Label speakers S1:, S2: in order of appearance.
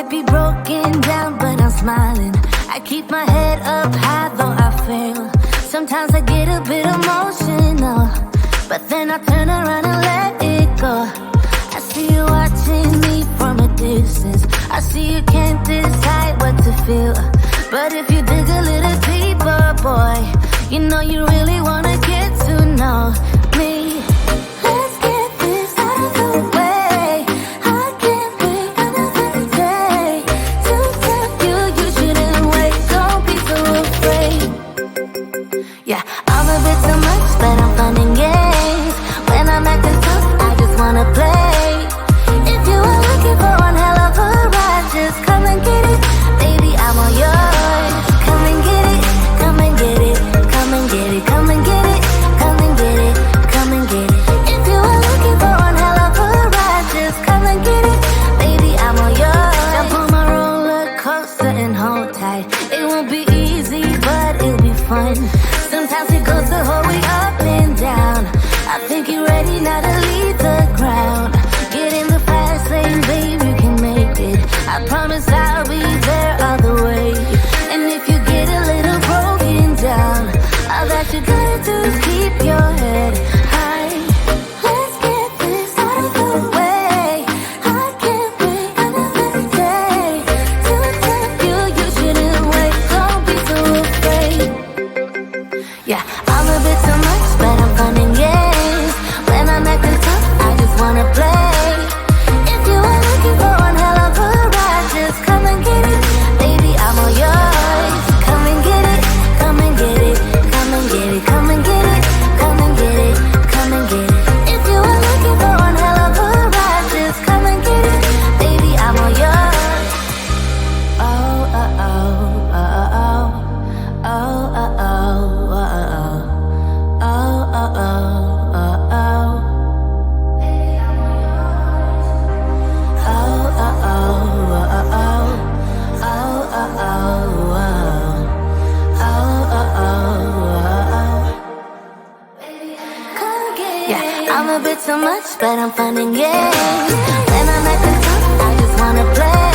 S1: might be broken down, but I'm smiling. I keep my head up high, though I fail. Sometimes I get a bit emotional, but then I turn around and let it go. I see you watching me from a distance. I see you can't decide what feel. But if you dig a little deeper, boy, you know you really wanna get to know me. Let's get this out of the way. I can't wait another day to tell you you shouldn't wait. Don't be so afraid. Yeah, I'm a bit too much, but I'm fun and games. When I'm acting tough, I just wanna play. If you are looking for one hell of a ride, just come and get it. Baby, I'm all yours. Come and get it, come and get it, come and get it, come and get it, come and get it, come and get it. If you are looking for one hell of a ride, just come and get it. Baby, I'm all yours. Jump on my roller coaster and hold tight. It won't be easy, but it'll be fun. Sometimes it goes the whole way up and down. I think you're ready now to leave the ground. Get in the fast lane, babe, you can make it. I promise I'll be there all the way. And if you get a little broken down, all that you gotta do is keep your head high. Let's get this out of the way. I can't wait another day to tell you you shouldn't wait. Don't be so afraid. Yeah, I'm a bit too much, but I'm fun and games. When I'm acting tough, I just wanna play. If you are looking for one hell of a ride, just come and get it. Baby, I'm all yours. Come and get it, come and get it, come and get it, come and get it, come and get it, come and get it. If you are looking for one hell of a ride, just come and get it. Baby, I'm all yours. Oh, oh, oh, oh, oh, oh, oh, oh, oh, oh. Oh, oh, oh, oh, oh. Oh, oh, oh, oh, oh. Oh, oh, oh, oh. Oh, oh, oh, oh. Yeah, I'm a bit too much, but I'm fun and games. When I'm acting tough, I just wanna play.